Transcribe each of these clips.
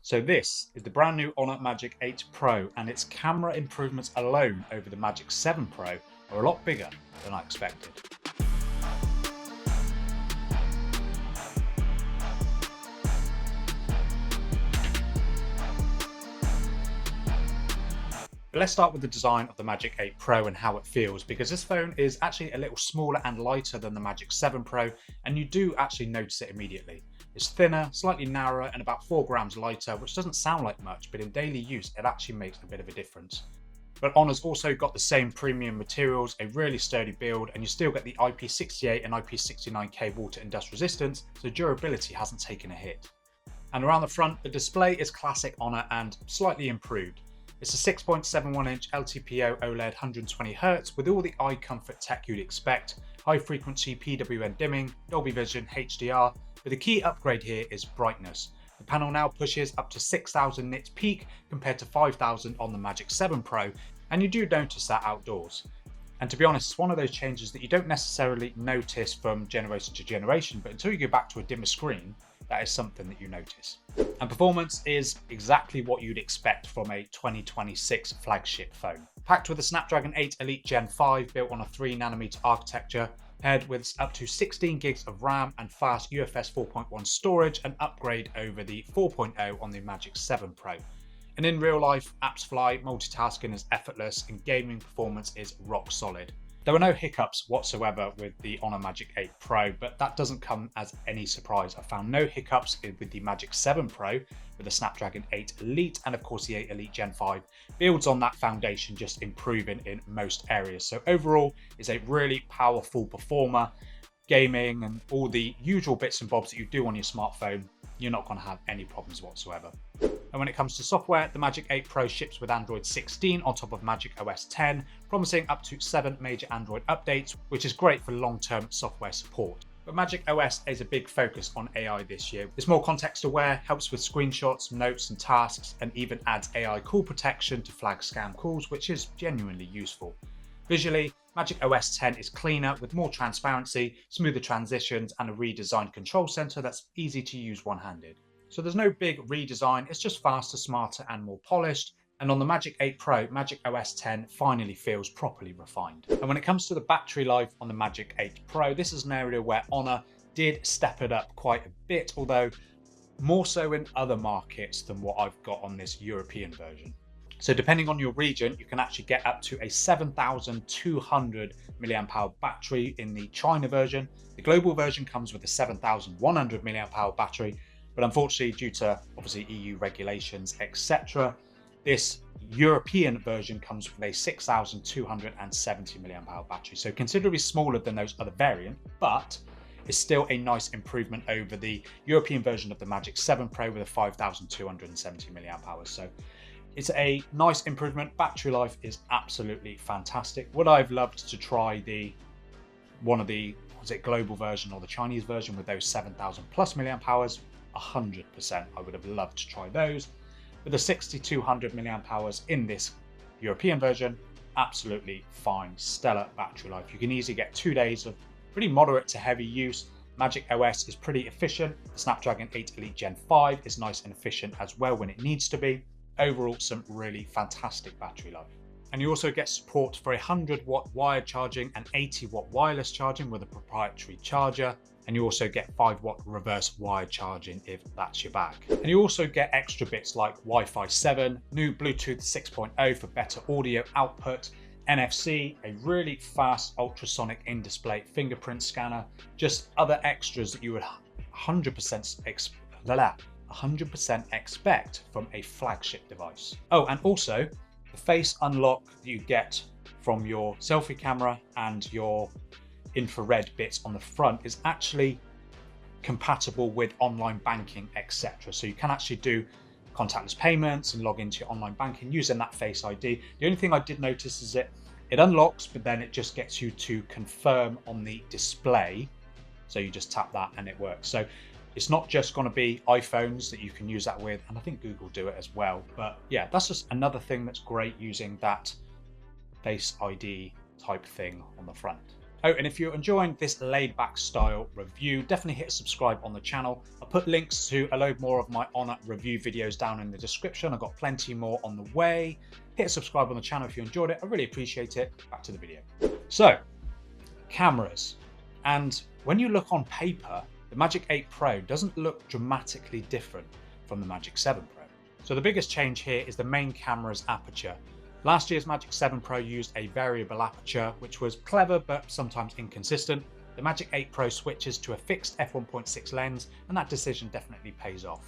So this is the brand new Honor Magic 8 Pro, and its camera improvements alone over the Magic 7 Pro are a lot bigger than I expected. But let's start with the design of the Magic 8 Pro and how it feels, because this phone is actually a little smaller and lighter than the Magic 7 Pro, and you do actually notice it immediately. It's thinner, slightly narrower, and about 4 grams lighter, which doesn't sound like much, but in daily use it actually makes a bit of a difference. But Honor's also got the same premium materials, a really sturdy build, and you still get the IP68 and IP69K water and dust resistance, so durability hasn't taken a hit. And around the front, the display is classic Honor and slightly improved. It's a 6.71-inch LTPO OLED 120Hz with all the eye comfort tech you'd expect, high frequency PWM dimming, Dolby Vision, HDR, but the key upgrade here is brightness. The panel now pushes up to 6000 nits peak compared to 5000 on the Magic 7 Pro, and you do notice that outdoors. And to be honest, it's one of those changes that you don't necessarily notice from generation to generation, but until you go back to a dimmer screen, that is something that you notice. And performance is exactly what you'd expect from a 2026 flagship phone. Packed with a Snapdragon 8 Elite Gen 5 built on a 3nm architecture, paired with up to 16 gigs of RAM and fast UFS 4.1 storage, an upgrade over the 4.0 on the Magic 7 Pro. And in real life, apps fly, multitasking is effortless, and gaming performance is rock solid. There were no hiccups whatsoever with the Honor Magic 8 Pro, but that doesn't come as any surprise. I found no hiccups with the Magic 7 Pro with the Snapdragon 8 Elite, and of course the 8 Elite Gen 5 builds on that foundation, just improving in most areas. So overall, it's a really powerful performer. Gaming and all the usual bits and bobs that you do on your smartphone, you're not going to have any problems whatsoever. And when it comes to software, the Magic 8 Pro ships with Android 16 on top of Magic OS 10, promising up to 7 major Android updates, which is great for long-term software support. But Magic OS is a big focus on AI this year. It's more context aware, helps with screenshots, notes and tasks, and even adds AI call protection to flag scam calls, which is genuinely useful. Visually, Magic OS 10 is cleaner with more transparency, smoother transitions, and a redesigned control center that's easy to use one-handed. So there's no big redesign, it's just faster, smarter, and more polished. And on the Magic 8 Pro, Magic OS 10 finally feels properly refined. And when it comes to the battery life on the Magic 8 Pro, this is an area where Honor did step it up quite a bit, although more so in other markets than what I've got on this European version. So depending on your region, you can actually get up to a 7200 mAh battery in the China version. The global version comes with a 7100 mAh battery, but unfortunately, due to obviously EU regulations, etc., this European version comes with a 6270 mAh battery. So considerably smaller than those other variants, but it's still a nice improvement over the European version of the Magic 7 Pro with a 5270 mAh. So it's a nice improvement. Battery life is absolutely fantastic. Would I have loved to try one of the global version or the Chinese version with those 7000 plus mAh? 100%. I would have loved to try those. With the 6200 mAh in this European version, absolutely fine, stellar battery life. You can easily get 2 days of pretty moderate to heavy use. Magic OS is pretty efficient. The Snapdragon 8 Elite Gen 5 is nice and efficient as well when it needs to be. Overall, some really fantastic battery life. And you also get support for 100-watt wired charging and 80-watt wireless charging with a proprietary charger. And you also get 5-watt reverse wired charging if that's your bag. And you also get extra bits like Wi-Fi 7, new Bluetooth 6.0 for better audio output, NFC, a really fast ultrasonic in-display fingerprint scanner, just other extras that you would 100% expect from a flagship device. Oh, and also the face unlock that you get from your selfie camera and your infrared bits on the front is actually compatible with online banking, etc. So you can actually do contactless payments and log into your online banking using that Face ID. The only thing I did notice is it unlocks, but then it just gets you to confirm on the display. So you just tap that and it works. So it's not just going to be iPhones that you can use that with, and I think Google do it as well. But yeah, that's just another thing that's great using that Face ID type thing on the front. Oh, and if you're enjoying this laid back style review, definitely hit subscribe on the channel. I'll put links to a load more of my Honor review videos down in the description. I've got plenty more on the way. Hit subscribe on the channel if you enjoyed it. I really appreciate it. Back to the video. So, cameras. And when you look on paper, the Magic 8 Pro doesn't look dramatically different from the Magic 7 Pro. So the biggest change here is the main camera's aperture. Last year's Magic 7 Pro used a variable aperture, which was clever but sometimes inconsistent. The Magic 8 Pro switches to a fixed f1.6 lens, and that decision definitely pays off.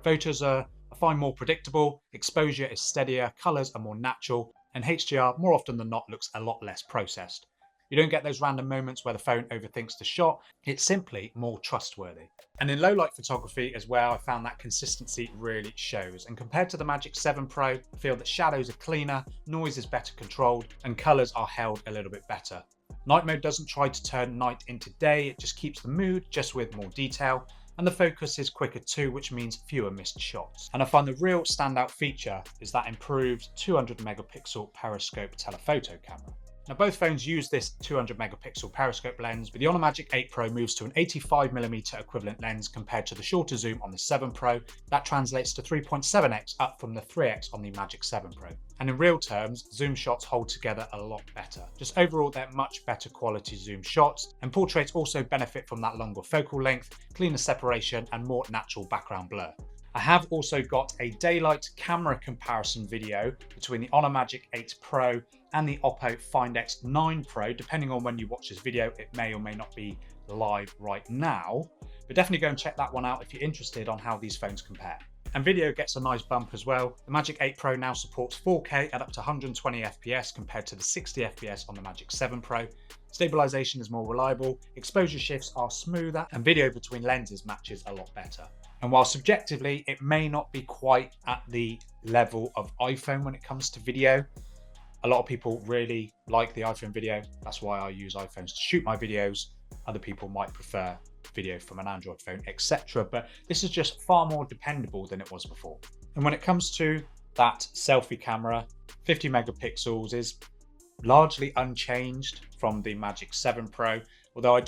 Photos are, I find, more predictable, exposure is steadier, colours are more natural, and HDR more often than not looks a lot less processed. You don't get those random moments where the phone overthinks the shot, it's simply more trustworthy. And in low light photography as well, I found that consistency really shows. And compared to the Magic 7 Pro, I feel that shadows are cleaner, noise is better controlled, and colours are held a little bit better. Night mode doesn't try to turn night into day, it just keeps the mood, just with more detail. And the focus is quicker too, which means fewer missed shots. And I find the real standout feature is that improved 200 megapixel periscope telephoto camera. Now both phones use this 200 megapixel periscope lens, but the Honor Magic 8 Pro moves to an 85mm equivalent lens compared to the shorter zoom on the 7 Pro. That translates to 3.7x up from the 3x on the Magic 7 Pro. And in real terms, zoom shots hold together a lot better. Just overall, they're much better quality zoom shots, and portraits also benefit from that longer focal length, cleaner separation, and more natural background blur. I have also got a daylight camera comparison video between the Honor Magic 8 Pro and the Oppo Find X9 Pro. Depending on when you watch this video, it may or may not be live right now, but definitely go and check that one out if you're interested on how these phones compare. And video gets a nice bump as well. The Magic 8 Pro now supports 4K at up to 120 FPS compared to the 60 FPS on the Magic 7 Pro. Stabilization is more reliable, exposure shifts are smoother, and video between lenses matches a lot better. And while subjectively it may not be quite at the level of iPhone when it comes to video, a lot of people really like the iPhone video. That's why I use iPhones to shoot my videos. Other people might prefer video from an Android phone, etc. But this is just far more dependable than it was before. And when it comes to that selfie camera, 50 megapixels is largely unchanged from the Magic 7 Pro, although I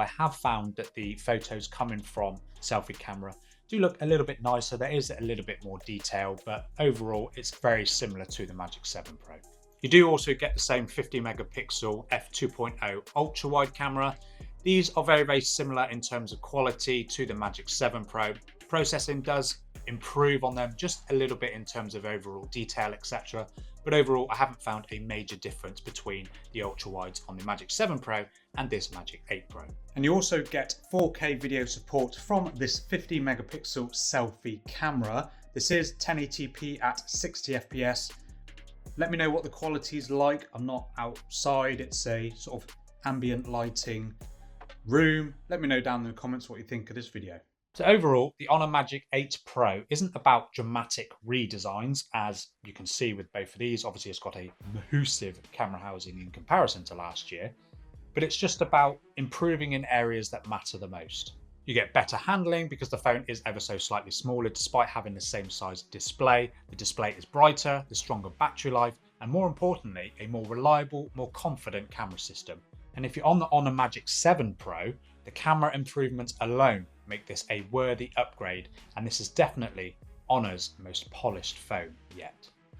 have found that the photos coming from selfie camera do look a little bit nicer. There is a little bit more detail, but overall it's very similar to the Magic 7 Pro. You do also get the same 50 megapixel f2.0 ultra wide camera. These are very, very similar in terms of quality to the Magic 7 Pro. Processing does improve on them just a little bit in terms of overall detail, etc. But overall, I haven't found a major difference between the ultra wides on the Magic 7 Pro and this Magic 8 Pro. And you also get 4K video support from this 50 megapixel selfie camera. This is 1080p at 60 FPS. Let me know what the quality is like. I'm not outside, it's a sort of ambient lighting room. Let me know down in the comments what you think of this video. So overall, the Honor Magic 8 Pro isn't about dramatic redesigns, as you can see with both of these. Obviously, it's got a massive camera housing in comparison to last year, but it's just about improving in areas that matter the most. You get better handling because the phone is ever so slightly smaller despite having the same size display. The display is brighter, the stronger battery life, and more importantly, a more reliable, more confident camera system. And if you're on the Honor Magic 7 Pro, the camera improvements alone make this a worthy upgrade, and this is definitely Honor's most polished phone yet.